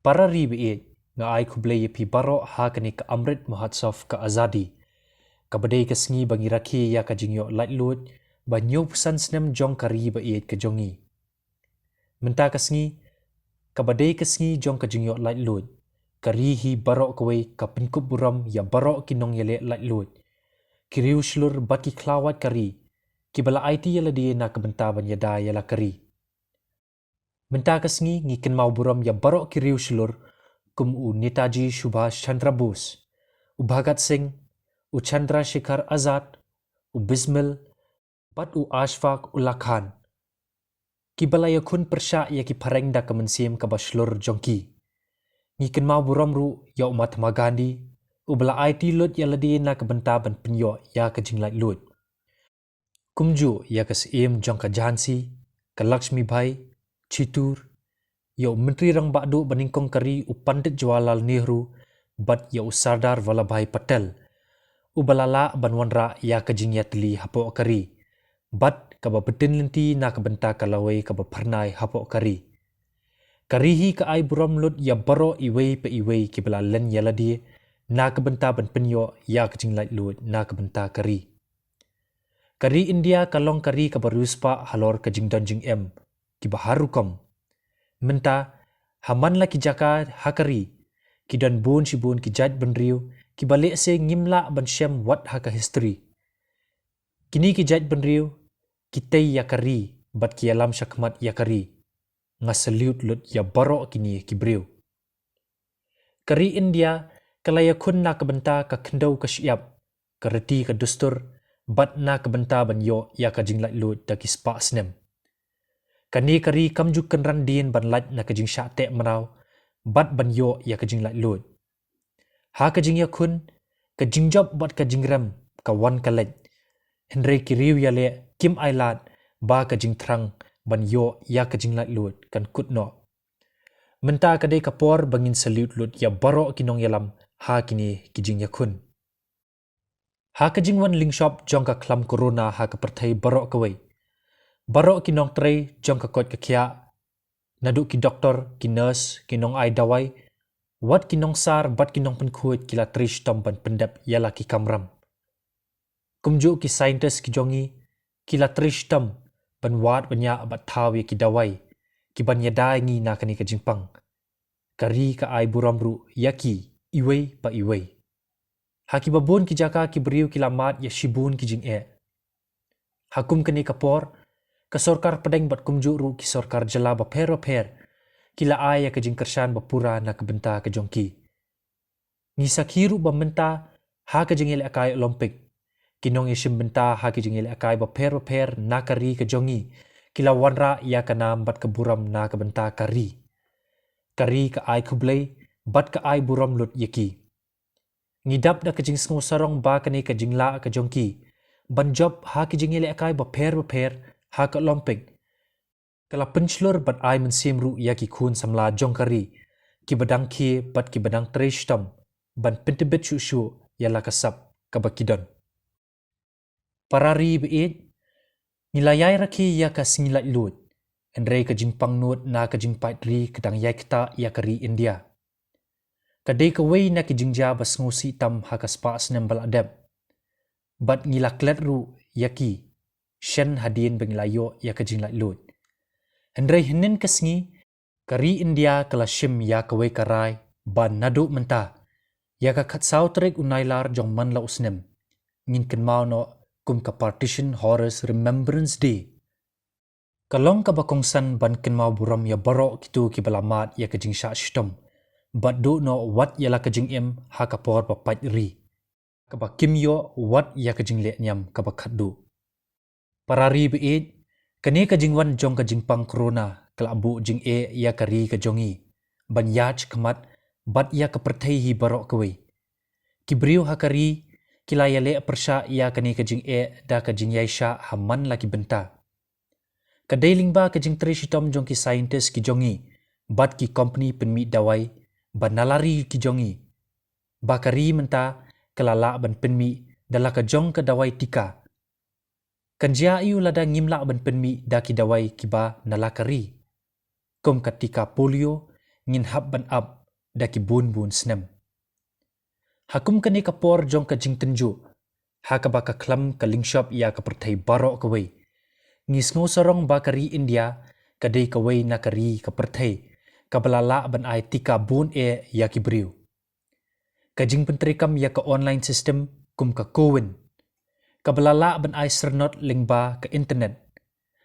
Para ribe nga ai khublei pi baro ha kani ka Amrit Mahotsav ka Azadi. Kabadai ka Sngi bangi Rakhie ya ka Jinglaitluid ba nyop san snem jong ka ribe ka jongi. Menta ka Sngi kabadai ka Sngi jong ka Jinglaitluid. Kari hi baro kawai ka pinkup buram ya baro kinong yale Laitluid. Kiriu shlur bat ki klawat kari. Kibala IT yala dia na kebentaban yada yala kari. Menta ka Sngi ngiken mau buram ya baro kiriu shlur kum u Netaji Subhash Chandra Bose, u Bhagat Singh, u Chandra Shekhar Azad, u Bismil, bat u Ashfaq Ullah Khan. Kibala ya kun persya ya ki pareng da kemensim ka baslur jongki. Ngiken mau buram ru ya u Mahatma Gandhi, u bala IT lut ya ladi na kebentaban penyo ya ka Jinglaitluid. Kumju ya ka Siem jong ka Jhansi, ka Lakshmi Bhai, Chitur, ya Myntri Rangbahduh baningkong kari u Pandit Jawaharlal Nehru bat ya u Sardar Vallabhbhai Patel u balala banwanra ya ka Jinglaitli hapo kari bat ka ba betin lenti na ka benta kalawai ka ba pernai hapo kari karihi ka ai buram lut ya baro iwei pe iwei ki bala len ya ladi na ka benta ban penyo ya ka Jinglaitluid na ka benta kari India kalong kari ka baruspa halor ka Jingdon Jingem ki baharukom Menta, haman la ki jaka hakari, ki dan bun si bun ki jaj benriu, ki balik se ngimla ban syam wat haka history. Kini ki jaj benriu, ki tei yakari, bat ki alam syakmat yakari. Nga salute lut ya baro kini ki briu. Kari India, kalaya kun na kebenta ka kendau ka syab, kereti ka dustur, bat na kebenta ban yo ya ka Jinglaitluid da ki spa snem. Kani kari kamjuk kenran din ban laj na kajing syate merau, bat ban yo ya kajing Laitluid. Ha kajing ya kun, kajing job bat kajing rem, ka wan ka laj. Henry kiriu ya le, kim ailat, ba kajing trang, ban yo ya kajing Laitluid, kan kutno. Menta kadai kapor bangin salute lut ya baro kinong yalam, ha kini kajing ya kun. Ha kajing wan lingshop jong ka klam corona ha ka pertai baro kawai. Baro kinong tray jong ka kot ka kya, naduk ki doktor, ki nurse, kinong ai dawai, wat kinong sar bat kinong penkuit kila trish tomban pendap yala ki kamram. Kumju ki scientist ki jongi, kila trish tom, ban wat banyak bat tawi ki dawai, ki ban yadai ngi na kani ka jingpang. Kari ka ai buramru yaki, iwei pa iwei. Haki babun ki jaka ki beriu kila mat ya shibun ki jing Hakum kani kapor, ka sorkar pedeng bat kumju ru ki sorkar jela ba per kila ai ka jing kersan ba pura na kebenta ka jongki ni sakiru ba menta ha ka jing ele akai olimpik kinong isim benta ha ki jing ele akai ba per na kari ka jongi kila wanra ya ka nam bat ka buram na kebenta kari ka ai kublei bat ka ai buram lut yaki ngidap da ka jing sngo sarong ba ka ni ka jingla ka jongki ban job ha ki jing ele akai ba per ha ka lompik. Kala pencelur bat ai mensim ru ya ki kun samla jongkari, ki badang ki bat ki badang trishtam, ban pentebet syu ya la kasap ka bakidon. Parari beid, nilayai Rakhie ya ka Jinglaitluid, Andre ka jingpang nut na ka jingpait ri kedang yai kita ya kari India. Kadai ka wei na ki jingja bas ngusi tam ha ka spa snem baladab. Bat ngilaklet ru yaki, Shen hadin bengilayo ya ka Jinglaitluid. Hendrai hinin ka Sngi, kari India kala shim ya ka wei karai, ban nadu menta, ya ka katsau terik unailar jong man la usnem, ngin ken mau no kum ka Partition Horrors Remembrance Day. Kalong ka bakongsan ban ken mau buram ya baro kitu ki balamat ya ka jing sha shtom, bat do no wat ya la ka jing im ha ka por pa pait ri. Ka ba kim yo wat ya ka jing le nyam ka ba khaddu. Parari beid, kani ka jingwan jong ka jingpang corona, kala abu jing ya kari ka jongi, ban yach kemat, bat ya ka pertai hi barok kawai. Kibriu hakari, kila ya le persya ya kani ka jing da ka jing yaisha haman laki benta. Kadai lingba ka jing trishitom jong ki scientist ki jongi, bat ki company penmi dawai, ban nalari ki jongi. Bakari menta, kalala ban penmi, dala ka jong ka dawai tika. Kanjia iu lada ngimla ban penmi da ki dawai kiba nalakari. Kum katika polio, ngin hab ban ab da ki bun snem. Hakum kani kapor jong ka jing tenju. Haka ba ka klam ka lingshop ya ka pertai barok ka wei. Ngis ngo sorong ba kari India ka dei ka wei na kari ka pertai ka balala ban ai tika bun ya ki briu. Ka jing pentrikam ya ka online system kum ka kowin. Ka balala ban ai sernot lingba ka internet.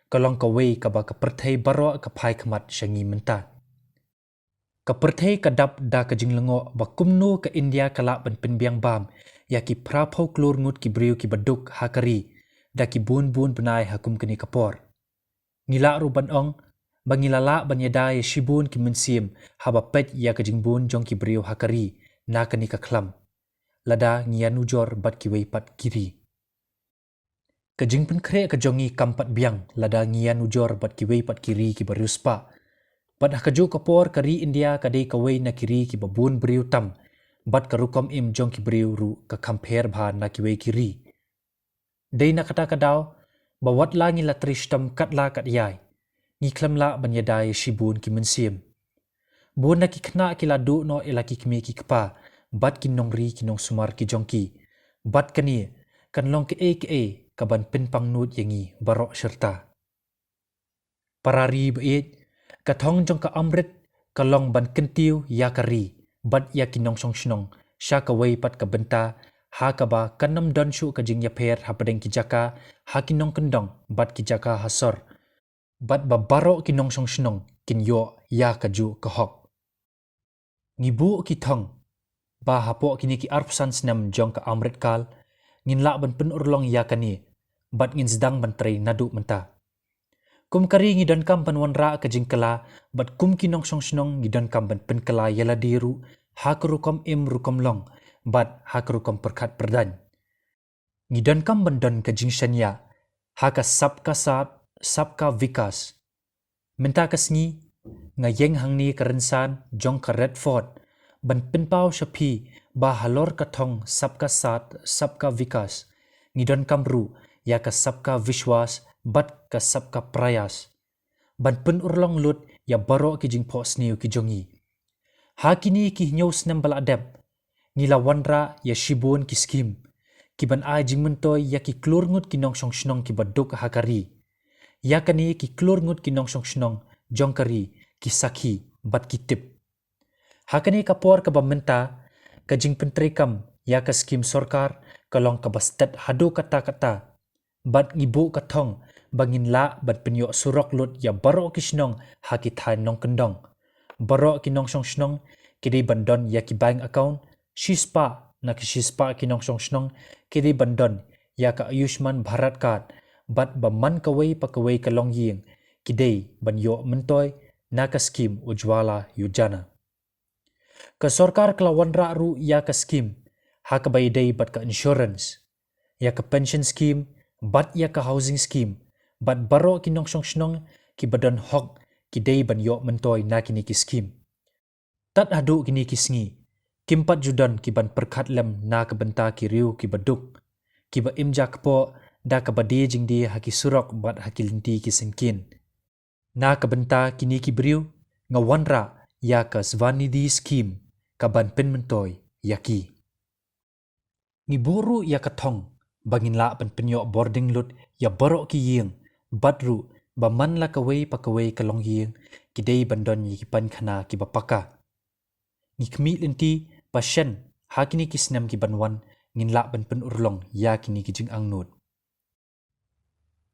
Kalong ka wei ka ba ka pertai barok ka pai kamat syangi menta. Ka pertai ka dap da ka jing lengo ba kumno ka India kala ban penbiang bam ya ki prapau klur ngut ki briu ki baduk hakari da ki bun benai hakum kini kapor. Ngila ruban ong bangilala banyada ya shibun ki mensim haba pet ya ka jingbun jong ki briu hakari na kani ka klam. Lada ngian ujor bat ki wei pat kiri. Ka jingpen kre ka jongi kampat biang lada ngian ujor bat ki wei pat kiri ki bariu spa. Bat hakaju kapor kari India ka dei ka wei na kiri ki babun briu tam. Bat ka rukom im jong ki briu ru ka kamper bha na ki wei kiri. Dei na kata kadau bawat la ngi la trishtam kat la kat yai. Ngi klam la banyadai shibun ki mensim. Bun na ki kna ki la du no ila ki kmi ki kpa. Bat ki nongri ki nong sumar ki jongki. Bat kani kan long ke ka ban pinpang nut yangi barok serta. Parari beet ka thong jong ka amrit ka long ban kentiu ya kari. Bat ya ki nong song shnong. Sha ka wei pat ka benta. Ha ka ba kanam don shu ka jing ya per hapadeng ki jaka. Ha ki nong kendong bat ki jaka hasor. Bat ba barok ki nong song shnong kin yo ya ka ju ka hok. Ngibu ki thong. Ba hapo kini ki arpsan snam jong ka amrit kal. Ngin la ban pen urlong ya kani. Bat ngin sedang ban trei nadu menta. Kum kari ngi don kam ban wanra ka jing kala. Bat kum ki nong song shnong ngi don kam ban pen kala yala diru. Ha ka rukom im rukom long. Bat ha ka rukom perkat perdan. Ngi don kam ban don ka jing shanya. Ha ka sabka saat sabka vikas. Menta ka sngi. Nga yeng hang ni ka rensan jong ka Redford. Ban pinpau shapi ba halor ka thong sabka saat sabka vikas. Ngi don kam ru ya ka sabka vishwas bat ka sabka prayas. Ban pen urlong lut ya baro ki jing po sniu ki jongi. Ha kini ki nyau snam bala adem. Ngila wanra ya shibun ki skim. Ki ban ai jing mentoy ya ki klur ngut ki nong song shnong ki baduk hakari. Ya kani ki klur ngut ki nong song shnong jong kari ki sakhi bat ki tip. Hakani kapor ka bamenta ka jing pentrikam ya ka skim sorkar kalong ka bastet hadu kata-kata. Bat ngibu ka thong bangin la bat penyo surok lut ya baro ki shnong ha ki thai nong kendong. Baro ki nong song shnong kidi bandon ya ki bank account shispa na ki shispa ki nong song shnong kidi bandon ya ka Ayushman Bharat card bat baman kawai pa kawai ka long ying kidei banyo mentoy na ka skim Ujwala Yojana. Ka sorkar kelawan ra ru ya ka skim ha ka baydei bat ka insurance ya ka pension scheme bat ya ka housing scheme bat baro ki nong song shnong ki badan hok ki dei ban yo mentoy na kini ki scheme. Tat hadu kini ki sngi kimpat judan ki ban perkat lem na ka benta ki riu ki baduk ki ba imja kpo da ka bade jing di haki surok bat haki linti ki sengkin. Na ka benta kini ki briu nga wanra ya ka Svanidhi scheme ka ban pen mentoy yaki. Ngiburu ya ka thong bangin la pan penyo boarding lut ya baro ki ying badru ba man la kawai pa kawai ka long ying ki dei bandon yi ki pan khana ki bapaka. Ngi kmi linti pasien hakini ki snam ki banwan ngin la ban pen urlong ya kini ki jing angnut.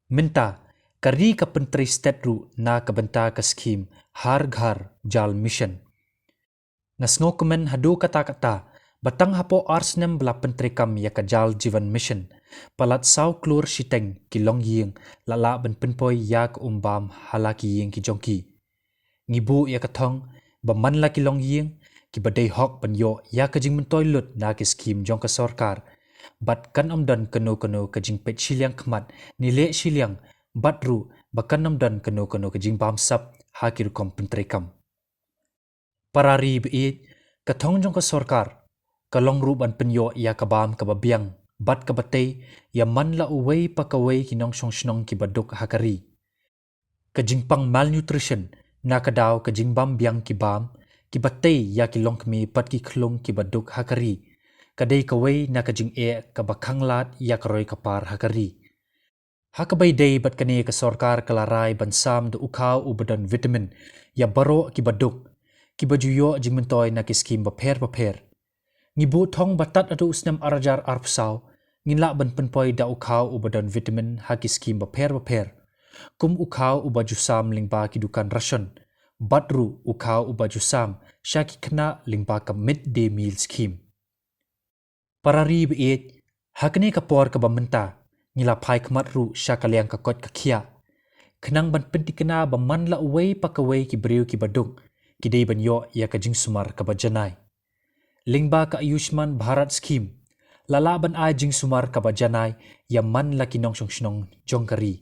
Minta kari ka pentri state ru na ka benta ka scheme har ghar jal mission. Ngasngo kemen hadu kata-kata batang hapo arsnem bela pentrikam ya ka jal jivan mission. Palat sau klur siteng ki long ying lala ban penpoy ya ka umbam halaki ying ki jongki. Ngibu ya ka thong baman la ki long ying ki badai hok ban yo ya ka jing mentoy lut na ki scheme jong ka sorkar. Bat kan omdan kano ka jing pet shiliang kmat nile shiliang batru bakan omdan kano ka jing bam sap hakir kom pentrikam. Parari beet ka thong jong ka sorkar ka long ru ban penyo ya ka bam ka babiang bat ka batay ya man la uway pa kaway ki nong song shnong ki baduk hakari. Ka jing pang malnutrition na ka daw ka jing bam biang ki bam ki batay ya ki long kami pat ki klong ki baduk hakari kadai kawai na ka jing ka bakanglat ya karoi kapar hakari hakabai day bat kani ka sorkar kalarai bansam do ukau ubadan vitamin ya baro ki baduk ki bajuyo jing mentoy na ki skim baper ngibu thong batat adu usnam arajar arpsau nginla ban penpoi da ukau ubadan vitamin haki skim baper kum ukau ubaju sam lingba ki dukan ration batru ukau ubaju sam shaki kena lingba ka midday meal scheme parari beet hakne ka por ka bamenta ngila phai khmat ru shakaliang ka kot ka khia khnang ban penti kena baman la away pakaway ki breu ki badung ki dei ban yo ya ka jing sumar ka bajanai lingba ka ayushman bharat scheme lala ban ai jing sumar ka bajanai ya man la kinong shnong jongkari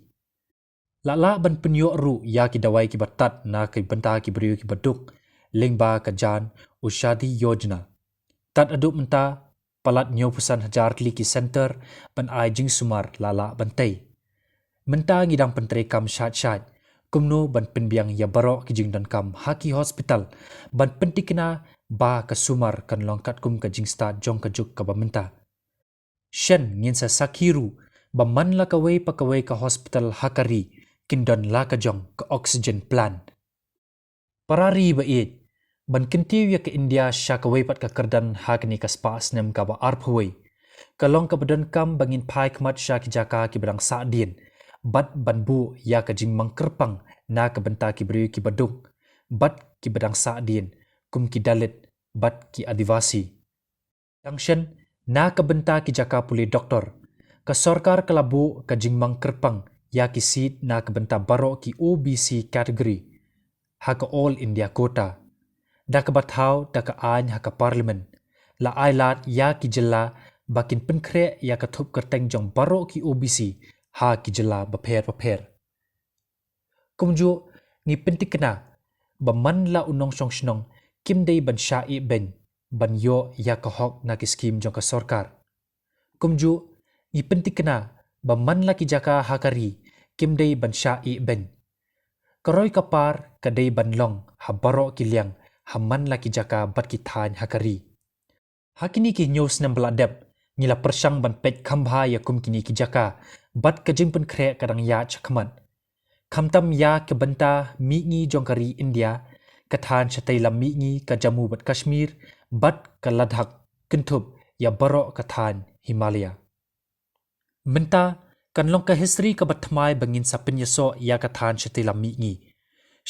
lala ban penyo ru ya ki dawai ki batat na ki banta ki breu ki baduk lingba ka jan ushadi yojana tat aduk menta palat nyo pusan hajar kli ki center ban ai jing sumar lala bantai menta ngidang pentre kam shat kumno ban penbiang ya baro ki jing dan kam haki hospital ban pentikna ba ka sumar kan longkat kum ka jing start jong ka juk ka bamenta shen ngin sa sakiru ba man la ka wei pakawei ka hospital hakari kindon la ka jong ka oxygen plant parari ba it ban kintiu ya ka india shakawei pat ka kardan hakni ka spas nem ka ba arphwei ka long ka badan kam bangin phai khmat shaki jaka ki brang sa din bat banbu ya ka jing mangkerpang na ka banta ki bri ki baduk bat ki badang sa din kum ki dalit bat ki adivasi tangshen na ka banta ki jaka puli doktor ka sarkar kalabu ka jing mangkerpang ya ki seat na ka banta baro ki OBC category ha ka all india quota da ka bathau da ka an ha ka parliament la ailat ya ki jilla bakin penkre ya ka thup kerteng jong baro ki OBC ha ki jilla baper kumju ngi pentikna baman la unong song shnong kim dei ban sha e ben ban yo ya ka hok na ki scheme jong ka sarkar kumju ngi pentikna baman la ki jaka hakari kim dei ban sha e ben karoi kapar ka dei ban long ha baro ki liang haman la ki jaka bat ki than hakari hakini ki news nam bladep ngila persang ban pet khambha ya kum kini ki jaka bat ka jing pen khre kadang ya chakman khamtam ya ke banta mi ngi jongkari india kathan chatai lam mi ngi ka jammu bat kashmir bat ka ladakh kintup ya baro kathan himalaya menta kan long ka history ka bathmai bangin sapin yaso ya kathan chatai lam mi ngi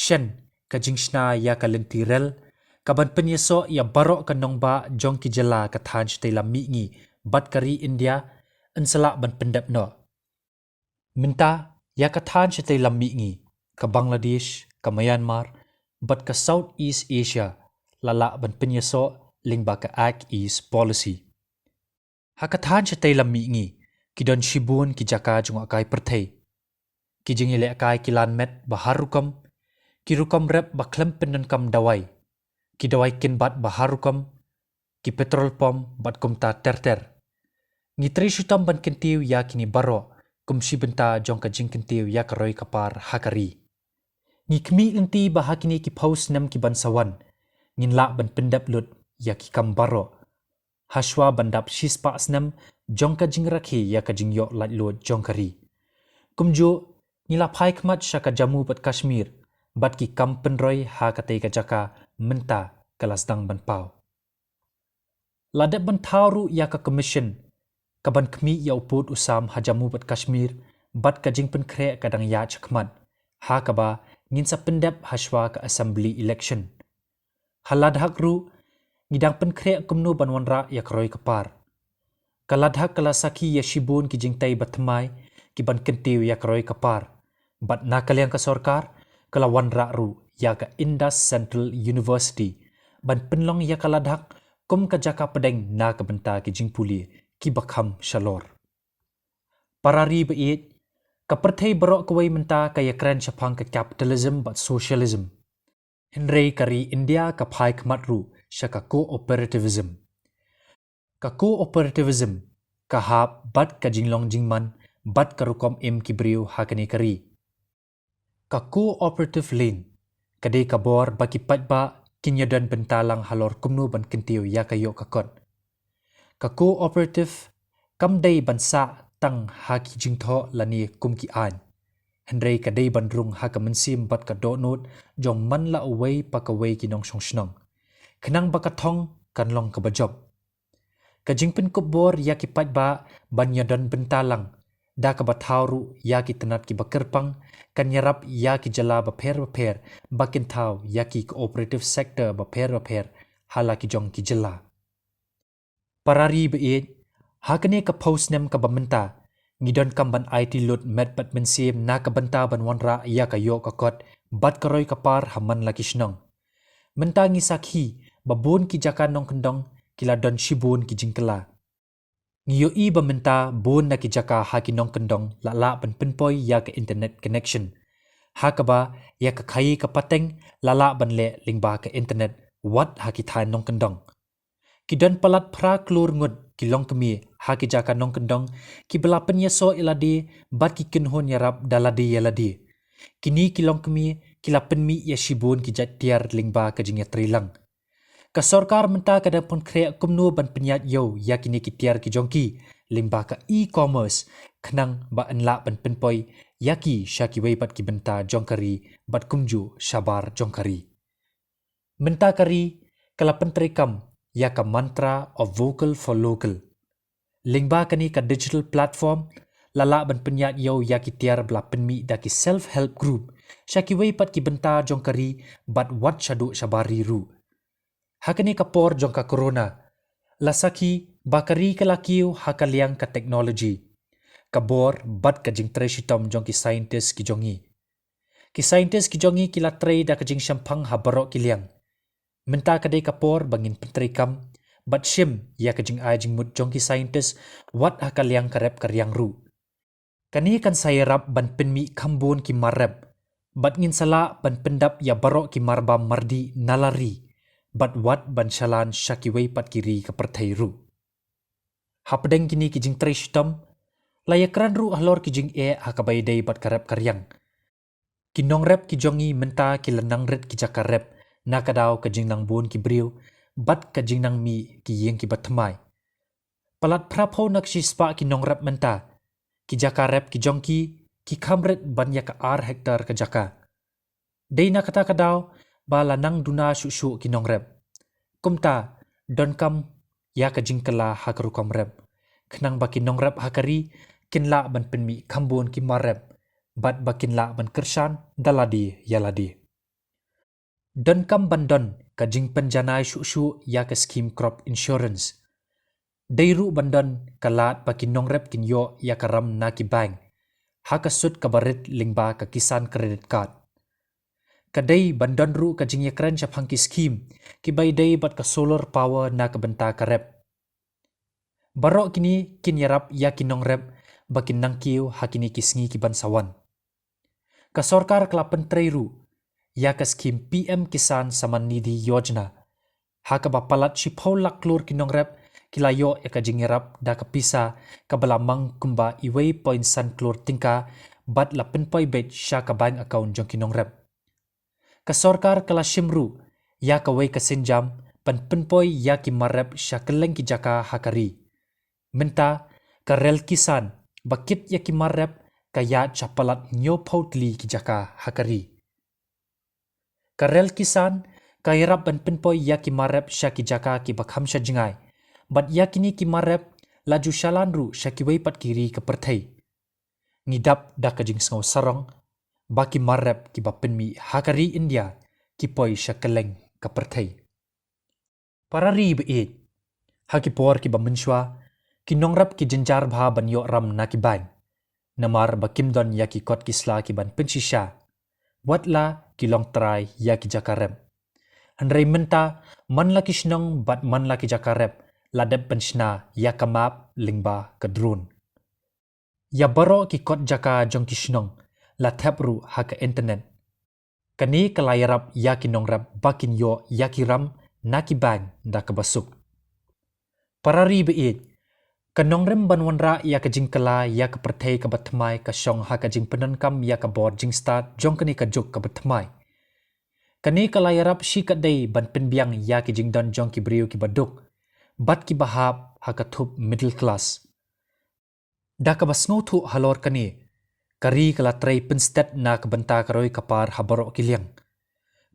shen ka jingshna ya ka lentirel ka ban pen yaso ya baro ka nongba jongki jala kathan chatai lam mi ngi bat kari india ansala ban pendap no minta ya ka than chatai lammi ngi ka bangladesh ka myanmar bat ka south east asia lala ban pinya so lingba ka act east policy ha ka than chatai lammi ngi ki don shibun ki jaka junga kai perthei ki jingile kai kilan met baharukam ki rukam rep ba khlem penan kam dawai ki dawai kin bat baharukam ki petrol pom bat kumta terter ngi tri shutam ban kentiu ya kini baro kumshi benta jong ka jing kentiu ya karoi kapar hakari ngi kmi inti ba hakini ki paus nam ki ban sawan ngin la ban pendap lut ya ki kam baro hashwa bandap shispa snam jong ka jing Rakhie ya ka jing yo lat jong kari kumjo ngila phai khmat shaka jammu pat kashmir bat ki kam penroi ha ka te ka jaka menta kalasdang ban pau ladap ban thauru ya ka commission kaban kmi ya uput usam hajamu bat kashmir bat ka jingpen khre kadang ya chakmat ha kaba ngin sa pendap hashwa ka assembly election haladhak ru ngidang pen khre kumnu banwanra ya kroi kapar kaladhak kala saki ya shibun ki jingtai batmai ki ban kentiu ya kroi kapar bat nakaliang ka sarkar kala wanra ru ya ka Indus Central University ban penlong ya kaladhak kum ka jaka pedeng na ka benta ki jingpuli ki bakham shalor parari beet ka perthei barok kawai menta ka yakran chapang ka capitalism but socialism henry kari india ka phai khmat ru shaka cooperativism ka hap bat ka jinglong jingman bat ka rukom im ki briu hakani kari ka cooperative lane kadai ka bor baki patba kinyadan bentalang halor kumnu ban kentiu ya kayo kakot. Ka cooperative kamdai bansa tang haki jingtho lani kumki an. Henry kadai bandrung haka mensim bat ka donut jong man la away pakaway kinong song. Kenang bakathong kanlong kabajob. Ka jingpen kubor ya kipat ba banyadan bentalang. Da ka bathauru ya ki tenat ki bakerpang kanyarap ya ki jala baper bakin tau ya ki cooperative sector baper hala ki jong ki jala. Parari beid hakane ka post nem ka bamenta ngidon kamban IT lut met bat mensim na ka benta ban wanra ya ka yo ka kot bat karoi kapar haman laki shnong. Menta ngi sakhi babun ki jaka nong kendong kila don shibun ki jingkela. Ngiyo i bamenta bun na ki jaka haki nong kendong la ban penpoi ya ka internet connection. Hakaba ya ka khayi ka pateng la ban le lingba ka internet wat haki than nong kendong. Kidon palat pra klur ngut kilong kemi haki jaka nong kendong ki belapen ya so iladi bat ki kinhon yarap daladi yaladi. Kini kilong kemi kilapen mi ya shibun ki jat tiar lingba ka jingya trilang. Ka sorkar menta kada pun kreak kumnu ban penyat yo ya kini ki tiar ki jongki lingba ka e-commerce kenang ba enla ban penpoi yaki syaki wei bat ki benta jongkari bat kumju syabar jongkari. Menta kari kala pentrikam ya ka mantra of vocal for local. Lingba kani ka digital platform lala ban penyat yo ya ki tiar bela penmi da ki self-help group syaki wei pat ki benta jongkari bat wat syadu syabari ru. Hakani kapor jongka corona. Lasaki bakari kalakiu hakaliang ka teknologi. Kabor bat ka jing tre shitom jongki scientist ki jongi. Ki scientist ki jongi kila tre da ka jing syampang habarok kiliang. Menta kadai kapor bangin pentri kam bat shim ya ka jing ai jing mut jongki scientist wat hakaliang karep karyang ru. Kani kan saya rap ban penmi kambun ki marep. Bat ngin sala ban pendap ya barok ki marba mardi nalari. Bat wat ban shalan syaki wei pat kiri ke pertai ru. Hapdeng kini ki jing trish tom, layakran ru ahlor ki jing hakabai day bat karep karyang. Kinong rep ki jongi menta ki lenang ret ki jaka rep, nakadaw ka jing nang bun ki briu, bat ka jing nang mi ki yeng ki batmai. Palat prapo nak shispa ki nong rep menta, ki jaka rep ki jongki, ki kamret ban ya ka ar hektar ka jaka. Day nakata kadaw, bala nang duna syuk kinong rep. Kumta, don kam ya ka jingkala hakaru kom rep. Kenang bakin nong rep hakari, kinla ban penmi kambun ki marep. Bat bakin la ban kersan daladi yaladi. Don kam bandon ka jing penjanai syuk ya ka scheme crop insurance. Dairu bandon kalat bakin nong rep kin yo ya ka ram na ki bank. Haka sud kabarit lingba ka kisan credit card. Kadai bandon ru ka jingya keren syap hangki scheme ki bai day bat ka solar power na ka benta ka rep. Barok kini kin yarap ya kinong rep bakin nangkiu hakini ki Sngi ki bansawan. Ka sorkar kelapen ru ya ka scheme PM Kisan Saman Nidhi Yojana. Haka bapalat shipau lak klur kinong rep kilayo ya ka jingyarap da ka pisa ka balamang kumba iway point san klur tingka bat la penpoi bet sya ka bank account jong kinong rep. Ka sorkar kala shimru ya ka wei ka senjam pan penpoi ya ki marep sya keleng ki jaka hakari. Menta ka rel kisan bakit ya ki marep ka ya chapalat nyo pautli ki jaka hakari. Ka rel kisan ka yarap pan penpoi ya ki marep sya ki jaka ki bakham sya jingai. Bat ya kini ki marep laju syalan ru sya ki wei pat kiri ke pertai. Ngidap da ka jing sngau sarong baki marep ki bapenmi hakari India ki poi syakeleng ka pertai. Parari beid. Haki por ki bamenshwa ki nongrap ki jenjar bha ban yo ram na ki bang. Namar bakim don ya ki kot kisla ki ban pensisha. Watla ki long try ya ki jakarem. Handrai menta man la ki shnong bat man la ki jakarep ladep penshna ya kamap lingba ke drone. Ya baro ki kot jaka jong ki shnong la tapru haka internet. Kani kalayarap yaki nongrap bakin yo yaki ram naki bang da kabasuk. Parari beid. Kanongrem banwanra ya ka jingkala ya ka pertei ka batmai ka syong haka jing penankam ya ka board jing start jong kani ka juk ka batmai. Kani kalayarap si kadai ban penbiang ya ki jingdon jong ki briu ki baduk. Bat ki bahap hakathup middle class. Da ka basngo thu halor kani. Kari kala tray penstet na kebenta karoi kapar habarok kiliang.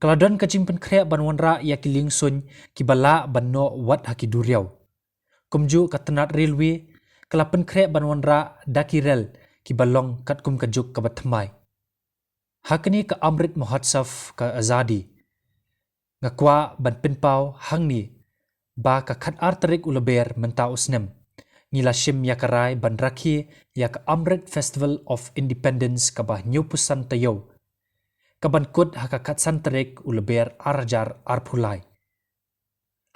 Kaladon kajing penkrea banwanra ya kiling sun ki bala banno wat haki duriau. Kumju katenat railway kala penkrea banwanra daki rel ki balong katkum kajuk kabatmai. Hakani ka Amrit Mahotsaf ka Azadi. Ngakwa ban pinpau hangni ba ka khat artarik ulaber menta usnem. Ngila shim yakarai ban Rakhie yak Amrit Festival of Independence ka bah nyupusan tayo. Kaban kut hakakat santarik ulaber arajar arpulai.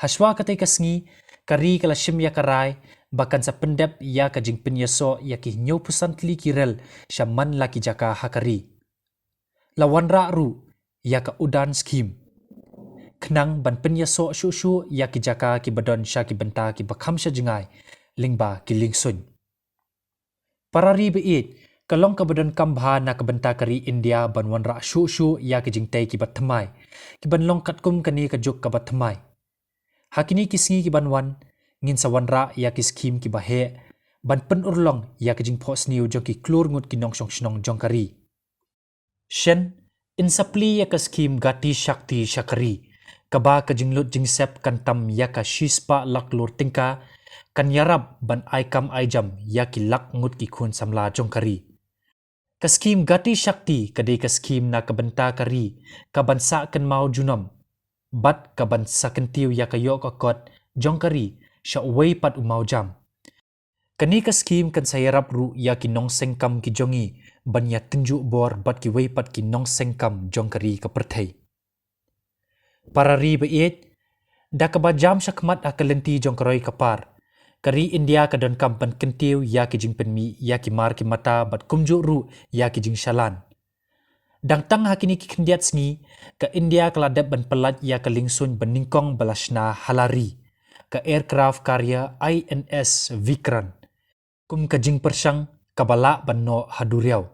Haswa katay ka Sngi, kari kala shim yakarai bakan sa pendep ya ka jing penyaso ya ki nyupusan tli kirel siya man laki jaka hakari. Lawanra ru ya ka udan skim. Kenang ban penyaso syu ya ki jaka ki badon siya ki benta ki bakam siya jengai lingba ki lingsun. Parari beit kalong kabadon kambha na kabenta kari India banwanra syu ya ki jingtay ki batmai ki banlong katkum kani kajuk ka batmai. Hakini ki Sngi ki banwan ngin sa wanra ya ki skim ki bahe ban pen urlong ya ki jing phos niu jong ki klur ngut ki nong song snong jong kari. Shen insapli ya ka skim gati shakti shakari kaba ka jinglut jingsep kantam ya ka shispa laklur tingka kan yarab ban aikam aijam ya ki lak ngut ki khun samla jong kari. Ka skim gati shakti kadai ka skim na kabenta kari kaban sa kan mau junam bat kaban sa kentiu ya ka yok akot jong kari sya uway pat umau jam. Kani ka skim kan sayarap ru ya ki nong sengkam ki jongi ban ya tenju bor bat ki way pat ki nong sengkam jong kari ka perthai. Parari beet da ka ba jam syakmat akalenti jong karoi kapar. Kari India ka don kampan kentiu ya ki jing penmi ya ki mar ki mata bat kumju ru ya ki jing shalan. Dang tang hakini ki kendiat Sngi ka India keladap ban pelat ya ka lingsun beningkong balasna halari ka aircraft karya INS Vikran. Kum ka jing persang kabala banno haduriau.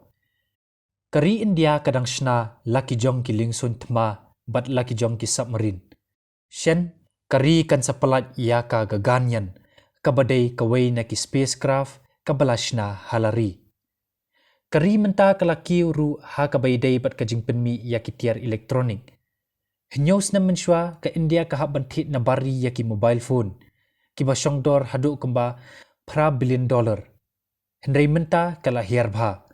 Kari India kadang shna laki jong ki lingsun tma bat laki jong ki submarine. Shen kari kan sa pelat ya ka gaganyan kabadai kaway na ki spacecraft kabalashna halari. Kari menta kalaki uru ha kabayday bat kajing penmi ya ki tiar elektronik. Hinyos na menswa ka India ka bantit na bari ya ki mobile phone. Ki basyong dor hadu kumba pra $1 billion. Henry menta kala hierbha.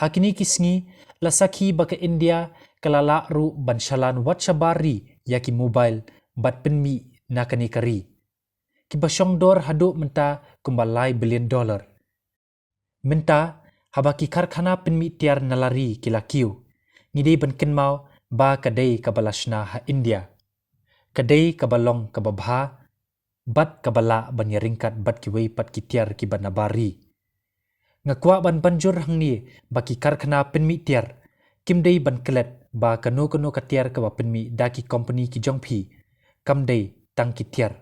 Hakini ki Sngi lasaki baka India kala la ru banshalan watshabari ya ki mobile bat penmi na kani kari. Ki basyong dor hadu menta kumbalai $1 billion. Menta habaki karkhana penmi tiar nalari kilakiu. Ngidei ban kenmau ba kadai kabalashna ha India. Kadai kabalong kababha bat kabala ban yaringkat bat ki way pat ki tiar ki banabari. Ngakwa ban banjur hangni baki karkhana penmi tiar. Kimdei ban kelet ba kanu katiar ka ba penmi daki company ki jongpi. Kamdei tang ki tiar.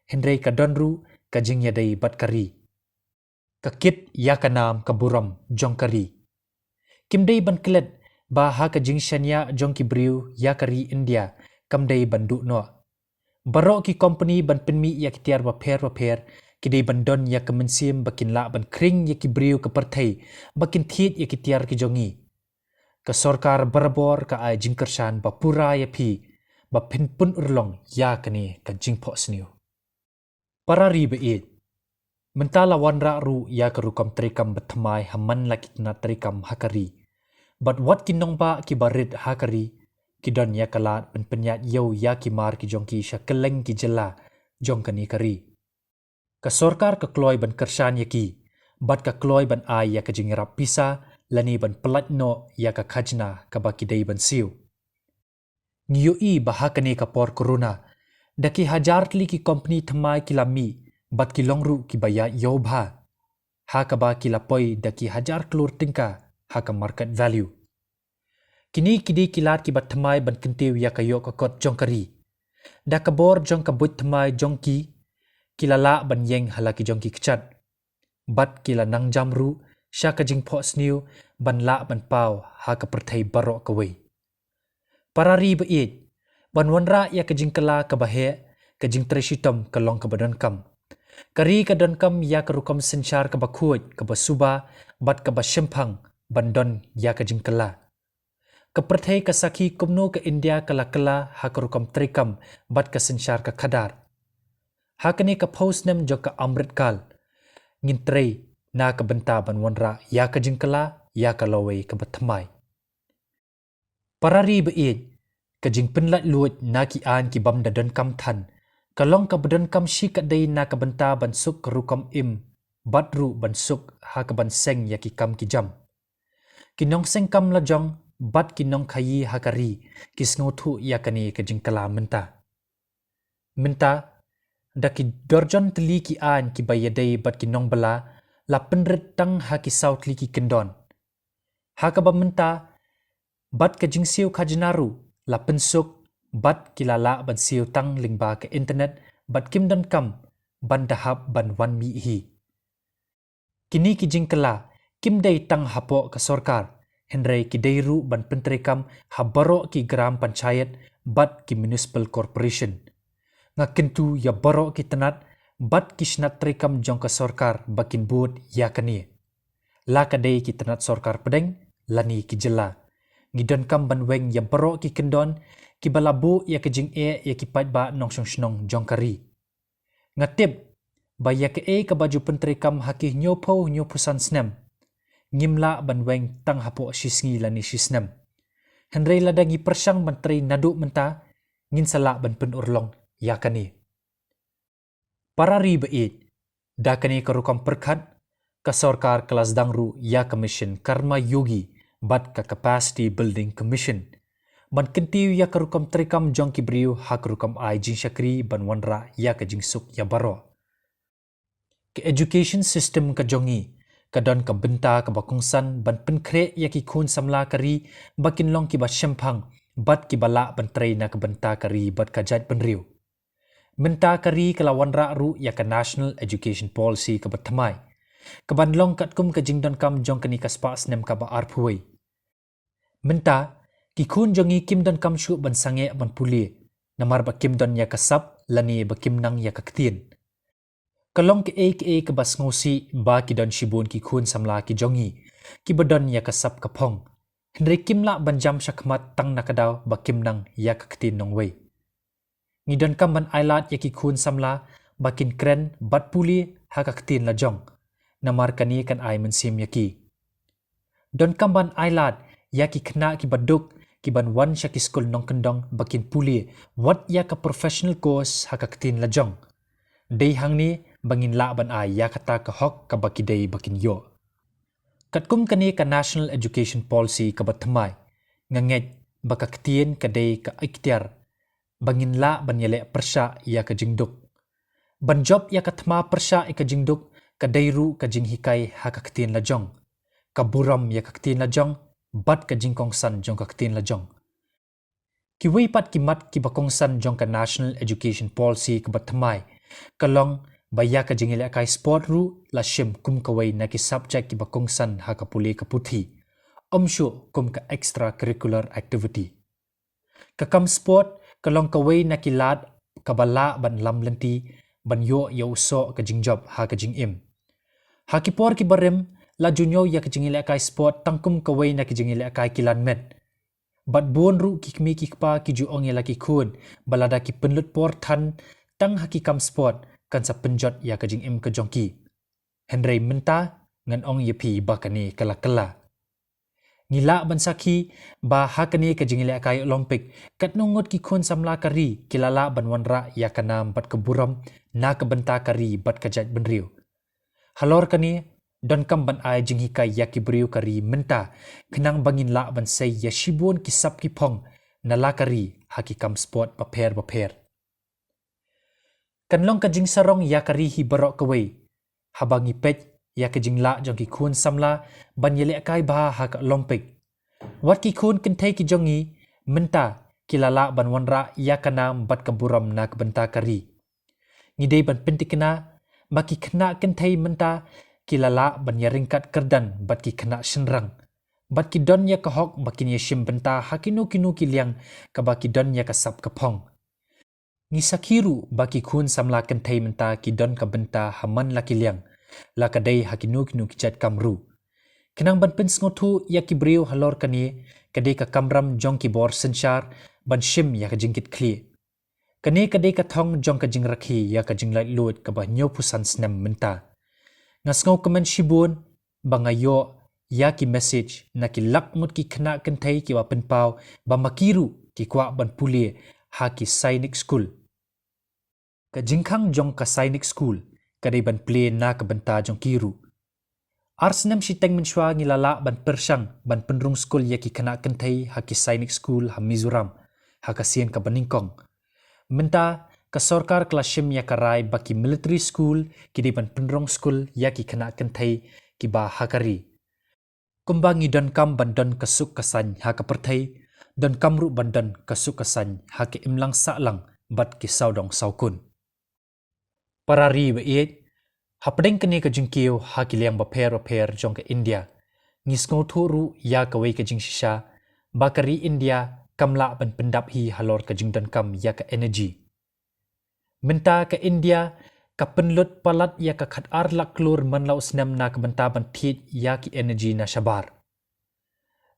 Henry kadonru kajing yadai bat kari. Kakit yakanam kaburam jong kari. Kimdei ban kelet ba ha kajing shanya jong ki briu yakari India kamdei bandu no. Barok ki company ban penmi ya ki tiar baper kidei bandon ya kemensim bakin la ban kring ya ki briu ke perthai bakin thiet ya ki tiar ki jongi. Ka sorkar barbor ka ai jingkersan ba pura ya pi ba pinpun urlong ya kani ka jingpo sniu. Parari beet. Mentala wanra ru ya ka rukam trikam betmai haman laki na trikam hakari. But what kinong ba ki barit hakari kidon ya kalat penpenyat yau ya ki mar ki jongki sya keleng ki jela jong kani kari. Ka sorkar ka kloy ban kersan ya ki bat ka kloy ban ai ya ka jingirap pisa lani ban pelat no ya ka khajna ka baki dei ban siu. Ngiyoi bahakani ka por corona daki hajar tli ki company thamai kilami bat ki longru ki baya yau bha. Ha ka ba kilapoi daki hajar klur tingka ha ka market value. Kini kidi kilat ki bat thamai ban kentiu ya ka yok akot jong kari. Da ka bor jong ka but thamai jong ki kilala ban yeng halaki jong ki kechat. Bat kila nang jamru sya ka jing po sniu ban la ban pau ha ka perthai barok kawai. Parari beid, ban wanra ya ke jingkala ke bahe, ke jingtre shitom ke long ke badan kam. Kari ke don kam ya ke rukam senchar ke bakuit, ke basuba, bat ke basyempang, bandon ya ke jingkala. Keperthai ke saki kumno ke India ke lakala ha ke rukam trikam, bat ke senchar ke kadar. Ha ke ni ke postnem jo ke amrit kal, ngintrei na ke benta ban wanra ya ke jingkala, ya ke lawai ke batmai. Parari beid, ke jing Jinglaitluid na ki an ki bam da don kam than, kalong ka badan kam shi ka dei na ka benta ban suk ke rukam im, badru ban suk ha ke ban seng ya ki kam ki jam. Kinong seng kam la jong, bat kinong khayi ha kari, ki sngotu ya kani ke jingkala menta. Menta, da ki dorjon teli ki an ki bayadei bat kinong bala, la penrit tang ha ki saut li ki kendon. Ha ka ba menta, bat ke jing siu khajnaru, la pensuk, bat kilala ban siu tang lingba ke internet, bat kim don kam, ban dahap ban wan mi hi. Kini ki jingkala, kim dei tang hapo ke sorkar, henrei ki deiru ban Myntri kam habaro ki gram panchayat, bat ki municipal corporation. Nga kentu ya baro ki tenat, bat ki shnat trikam jong ke sorkar bakin buat ya kani. La kadei ki tenat sorkar pedeng, lani ki jela. Ngidon kam ban weng ya baro ki kendon, ki balabu ya ke jing ya ki pait ba nong snong jong kari. Ngatip, ba ya ke ke baju Myntri kam haki nyopo san snem. Ngimla ban weng tang hapo Sngi lani snem. Henrei ladangi persang Myntri nadu menta, ngin sala ban pen urlong ya kani. Parari beid, da kani ke rukam perkat, ke sorkar kelas dangru ya commission Karma Yogi, bat ke capacity building commission. Ban kentiu ya ke rukam trikam jong ki briu ha ke rukam ai jing syakri ban wanra ya ke jing suk ya baro. Ke education system ke jongi, kadon ke benta ke bakungsan ban penkre ya ki kun samla kari bakin long ki ba syempang, bat ki bala Myntri na ke benta kari bat ka jat penriu. Menta kari ke lawan ru ya ke national education policy ke batmai. Keban long kat kum ke jingdon kam jong ke ni kaspa snem ka ba arpuai. Menta, ki kun jongi kim don kam shu ban sange ban puli, namar ba kim don ya kasap, lani ba kim nang ya kaktin. Kalong ke ke bas ngosi ba ki don shibun ki kun samla ki jongi, ki badon ya kasap kapong. Henry kim la ban jam syakmat tang nakadaw ba kim nang ya kaktin nong wei. Ngidon kam ban ailat ya ki kun samla, bakin kren bat puli ha kaktin la jong, namar kani kan ai mensim ya ki. Don kam ban ailat ya ki kena ki baduk, ki ban wan syaki skul nong kendong bakin puli, wat ya ka professional course ha kaktin la jong. Dei hang ni bangin la ban ai ya kata ka hok ka baki dei bakin yo. Katkum kani ka national education policy ka batmai, ngangej baka ktien ka dei ka ikhtiar, bangin la ban yele persya ya ka jingduk. Ban job ya ka thma persya ka jingduk, ka deiru ka jinghikai ha ka ktien la jong. Ka buram ya ka ktien la jong, bat ka jingkong san jong ka ktien la jong. Ki wei pat ki mat ki bakong san jong ka national education policy ka batmai, kalong baya ka jingile kai sport ru la shim kum kawai na ki subject ki bakong san ha ka puli ka puthi, omshu kum ka extracurricular activity. Ka kam sport kalong kawai na ki lad ka bala ban lam lenti ban yo so ka jingjob ha ka jing im. Ha ki por ki barim la junyo ya ka jingile kai sport tangkum kawai na ki jingile kai kilan met. Bat bon ru ki kmi ki kpa ki ju ong ya la ki kun balada ki penlut por than tang ha ki kam sport kan sa penjot ya ka jing im ka jongki. Henry menta ngan ong ye pi bakani kala. Ngila ban saki ba hakani ka jingile kai Olympic kat nongot ki kun samla kari kilala ban wanra ya kanam bat ka buram na ka benta kari bat ka jat benriu. Halor kani don kam ban ai jinghikai ya ki briu kari menta kenang bangin la ban say ya shibun ki sap ki pong na la kari haki kam sport baper. Kanlong ka jing sarong ya kari hi barok kawai. Habangi pej ya ka jing la jong ki kun samla ban yele kai ba ha ka Olympic. Wat ki kun kentai ki jongi menta kilala ban wanra ya kanam bat ka buram na ka benta kari. Ngidei ban pentikena baki kena kentai menta kilala ban yaringkat kerdan bat ki kena senrang. Bat ki don ya ka hok bakin ya shim benta hakinu kinu ki liang ka baki don ya ka sap ka pong. Ni sakiru baki kun samla kentai menta ki don ka benta haman laki liang. La kadai hakinu kinu ki chat kamru. Kenang ban pins ngotu ya ki brio halor kani kadai ka kamram jong ki bor senchar ban shim ya ka jingkit kli. Kani kadai ka thong jong ka jing Rakhie ya ka Jinglaitluid ka ba nyopusan snem menta. Ngasngau komen shibun bangayo ya ki message na ki lakmut ki kena kentai ki wa penpau ba makiru ki kwa ban puli ha ki sainik school. Ka jingkhang jong ka sainik school kadai ban play na ka benta jong kiru. Arsnem shiteng menshwa ngilala ban persyang ban penrung school ya ki kena kentai ha ki sainik school ha Mizoram ha ka sien ka baningkong. Menta ka sorkar klasim ya karai baki military school ki di ban penrung school ya ki kena kentai ki ba hakari. Kumbangi don kam bandon kasuk kasan ha ka perthai don kamru bandon kasuk kasan ha ki imlang salang bat ki saudong saukun. Parari ba iet hapdeng kene ka jingkiu ha ki liang ba per jong ka India. Ngisngo thuru ya ka wei ka jing shisha bakari India kamla ban pendap hi halor ka jing don kam ya ka energy. Menta ka India ka penlut palat ya ka khat ar laklur man lau snem na ka benta ban thit ya ki energy na shabar.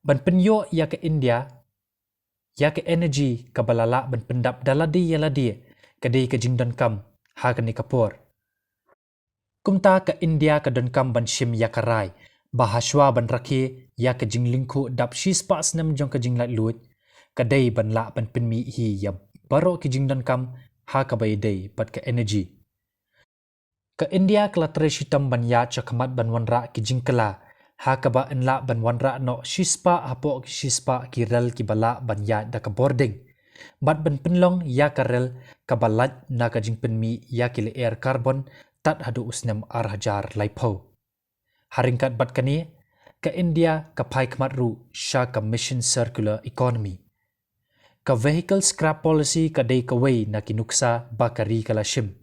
Ban penyo ya ka India ya ka energy ka balala ban pendap daladi yaladi kadai ka jingdon kam ha ka ni kapor. Kumta ka India ka don kam ban shim ya ka rai bahaswa ban Rakhie ya ka jinglingku dap shispa snem jong ka Jinglaitluid kadai ban la ban penmi hi ya baro ki jingdon kam ha ka bai dai bat ka energy. Ka India kala treshitam ban ya chakamat ban wanra ki jingkala ha ka ba enla ban wanra no shispa hapo ki shispa ki rel ki bala ban ya da ka boarding. Bat ban penlong ya ka rel ka balat na ka jingpenmi ya ki le air carbon tat hadu usnem arhajar laipo. Haringkat bat kani ka India ka pai kmat ru sha ka mission circular economy. Ka vehicle scrap policy ka day ka way na kinuksa bakari kala shim.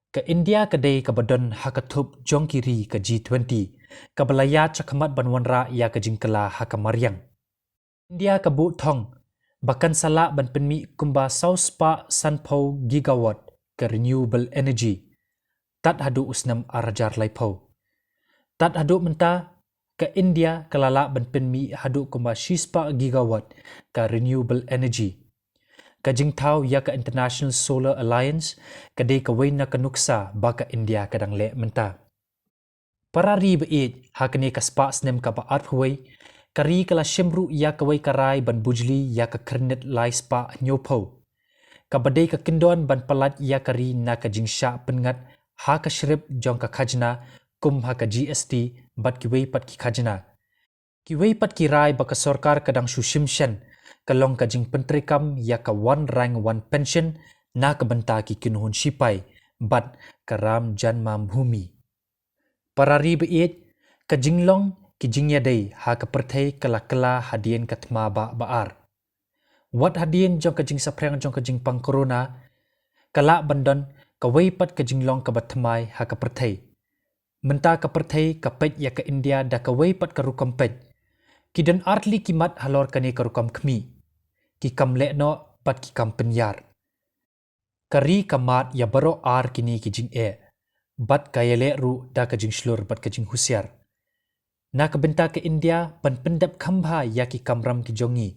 Ka India kadai ka badon hakatup jongkiri ka G20 ka balaya chakamat banwanra ya ka jingkala haka mariang. India ka bu thong bakan sala ban penmi kumba sauspa sanpau gigawatt ka renewable energy tat hadu usnam arajar laipo. Tat hadu menta ka India kalala ban penmi hadu kumba shispa gigawatt ka renewable energy. Ka jingtau ya ka International Solar Alliance kadai ka wain na kanuksa baka India kadang le menta. Parari bait hakane ka spa snem ka ba arphuai kari kala shimru ya ka wai karai ban bujli ya ka kernet lai spa nyopo. Ka badai ka kindon ban palat ya kari na ka jingsha pengat ha ka shrip jong ka khajna kum ha ka GST bat ki wai pat ki khajna. Ki wai pat ki rai baka sorkar kadang shushimshen kalong ka jing pentrikam ya ka one rank one pension na ka benta ki kinuhun shipai bat karam janmam bhumi. Parari bait ka jinglong ki jingya day ha ka perthai kala hadien katma ba baar. Wat hadien jong ka jing saprang jong ka jing pang corona kala bandon ka weipat ka jinglong ka batmai ha ka perthai. Menta ka perthai ka pet ya ka India da ka weipat ka rukam pet. Kidan artli kimat halor kane ka rukam kmi. Ki kam le no bat ki kam penyar. Kari kamat ya baro ar kini ki jing bat kaya le ru da ka jing shlur bat ka jing husiar. Na ka benta ke India pan pendap kambha ya ki kamram ki jongi.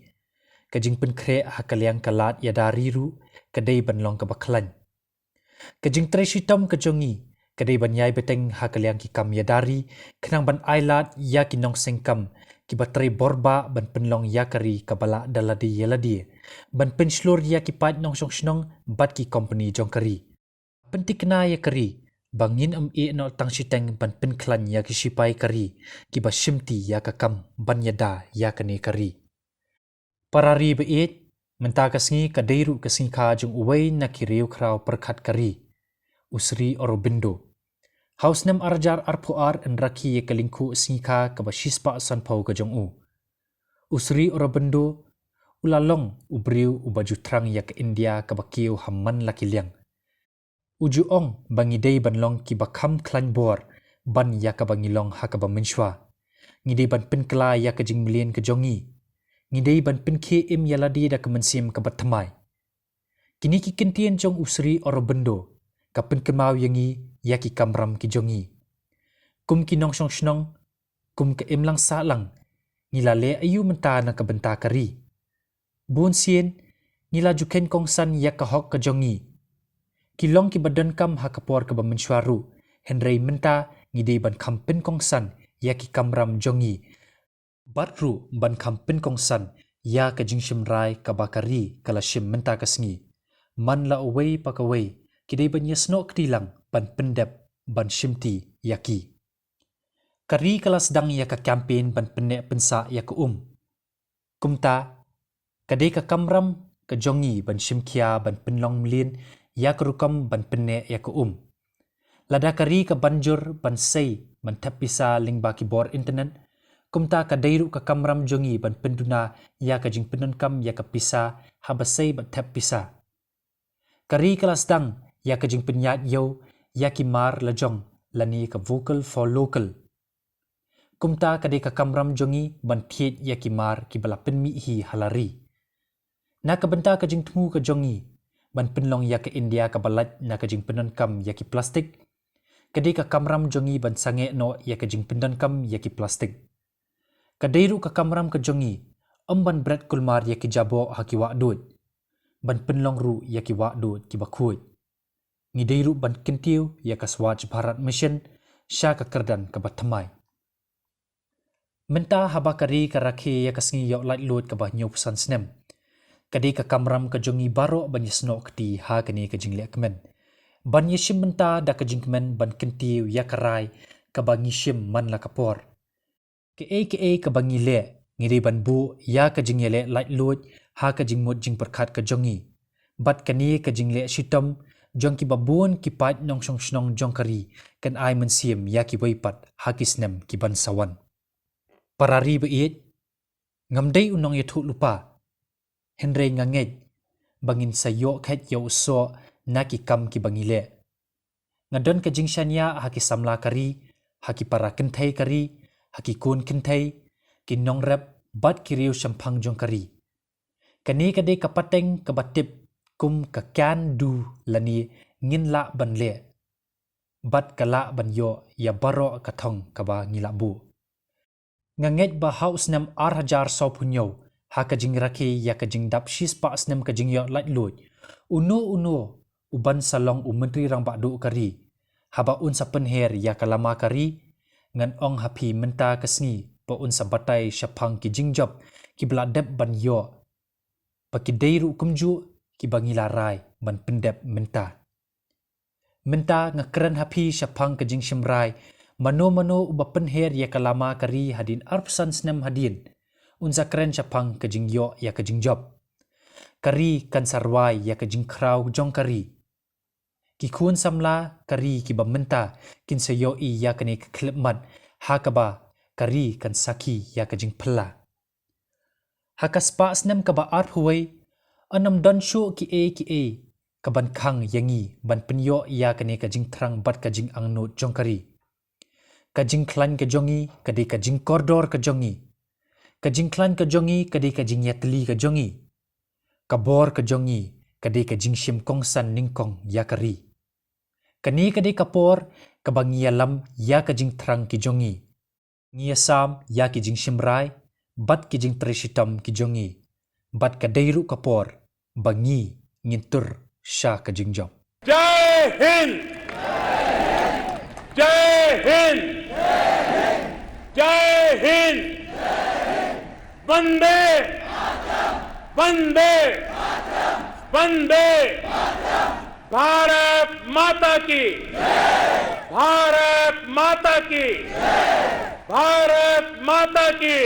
Ka jing pen kre ha ka liang kalat ya dari ru kadai ban long ka baklan. Ka jing treshitom ka jongi kadai ban yai beteng ha ka liang ki kam ya dari kenang ban ailat ya ki nong sengkam ki batrai borba ban penlong ya kari kabala daladi yaladi ban penslur ya ki pat nong shnong bat ki company jong kari pentikna ya kari bangin no tang shiteng ban penklan ya ki shipai kari ki ba shimti ya ka kam ban yada ya kane kari parari bait menta ka sngi ka deiru ka singkha jong uwei na ki riu krau perkhat kari usri orobindo. Hausnem arjar arpuar en Rakhie ye kalingku singka ka bashispa sanpau ka jong u. Usri orabendo ulalong ubriu ubaju trang ya ka India ka bakiu hamman laki liang. Uju ong bangidei banlong ki bakham klan bor ban ya ka bangilong ha ka bamenshwa. ngidei ban pin kala ya ka jing milien ke jongi ngidei ban pin ke im yaladi da kemensim ke batmai kini ki kentien jong usri oro bendo ka pin kemau yangi ya ki kamram ki jongi kum ki nong shong shnong kum ke im lang sa lang ngila le ayu menta na ka benta kari bun sien ngila juken kong san ya ka hok ke jongi kilong ki badan kam ha kapor ke bamensywaru henrei menta ngidei ban kampin kong san ya ki kamram jongi batru ban kampin kong san ya ka jingshim rai ka bakari kala shim menta ka Sngi man la away pakaway kidei ban yasno ktilang ban pendep ban shimti yaki kari kala sedang ya ka campaign ban penne pensa ya ka kumta kadei ka kamram ka jongi ban shimkia ban penlong mlin ya ka rukam ban penne ya ka lada kari ka banjur ban sei ban tapisa ling baki bor internet kumta ka deiru ka kamram jongi ban penduna ya ka jing penon kam ya ka pisa habasei ban tapisa kari kelas dang ya ka jing penyat yo ya ki mar lajong lani ka vocal for local kumta ka de ka kamram jongi ban thiet ya ki mar ki bala penmi hi halari na ka benta ka jing tmu ka jongi ban penlong ya ka India ka balat na ka jing penon kam ya ki plastik kadai ka kamram jongi ban sange no ya ka jing pendan kam ya ki plastik kadairu ka kamram ka jongi ban bread kulmar ya ki jabo ha ki wadud ban penlong ru ya ki wadud ki bakhuj ngidairu ban kentiu ya ka Swachh Bharat mission sha ka kerdan ka bathamai menta habakari ka Rakhie ya ka Sngi Jinglaitluid ka bah nyop san snem kadai ka kamram ka jongi baro ban yasno kti ha kani ka jingle kemen ban yishim menta da ka jingmen ban kentiu ya karai ka bangi shim man la kapor ke ka bangi le ngiri ban bu ya ka jingele Laitluid ha ka jingmut jing perkhat ka jongi bat kani ka jingle shitom jong ki babun ki pat nong shong shnong jong kari kan ai man siam ya ki boipat ha ki snem ki ban sawan parari beit ngamdei unong ye thu lupa henrei ngangej bangin sayo khat yo so na ki kam ki bangile ngadon ka jingshanya ha ki samla kari ha ki para kenthai kari ha ki kun kenthai ki nongrep bat ki riu shampang jong kari kani ka de ka pateng ka batip kum ka kan du lani ngin la ban le bat kala ban yo ya baro ka thong ka ba ngila bu nganget ba house nam 8,000 punyo ha ka jing Rakhie ya ka jing dap shis pa snem ka jing yo Laitluid uno uban salong Myntri Rangbahduh kari haba un sa penher ya kalama kari ngan ong hapi menta ka Sngi pa un sa batai shapang ki jingjob ki bladep ban yo paki deiru kumju ki bangila rai ban pendep menta ngakran hapi shapang ka jing shimrai mano uba penher ya kalama kari hadin arpsan snem hadin unsa kren shapang ka jing yo ya ka jingjob kari kan sarwai ya ka jingkrau jong kari ki kun samla kari ki bamenta kin sayo I ya kani ka klipmat hakaba kari kan saki ya ka jing phla hakaspa snem ka ba art huwai anam don shu ki a ka ban khang yangi ban penyo ya kani ka jing thrang bat ka jing angno jong kari ka jing klan ka jongi kadi ka jing kordor ka jongi ka jing klan ka jongi kadi ka jing yatli ka jongi kabor ka jongi kadi ka jing shim kongsan ningkong ya kari kani kadi kapor ka bangia lam ya ka jing thrang ki jongi ngia sam ya ki jing shimrai bat ki jing trishitam ki jongi bat ka deiru kapor bangi ngintur sha ka jing job Jai Hind Jai Hind Jai Hind Vande Vande Vande Bharat माता की भारत माता की भारत माता की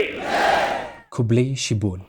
Kublai Shibun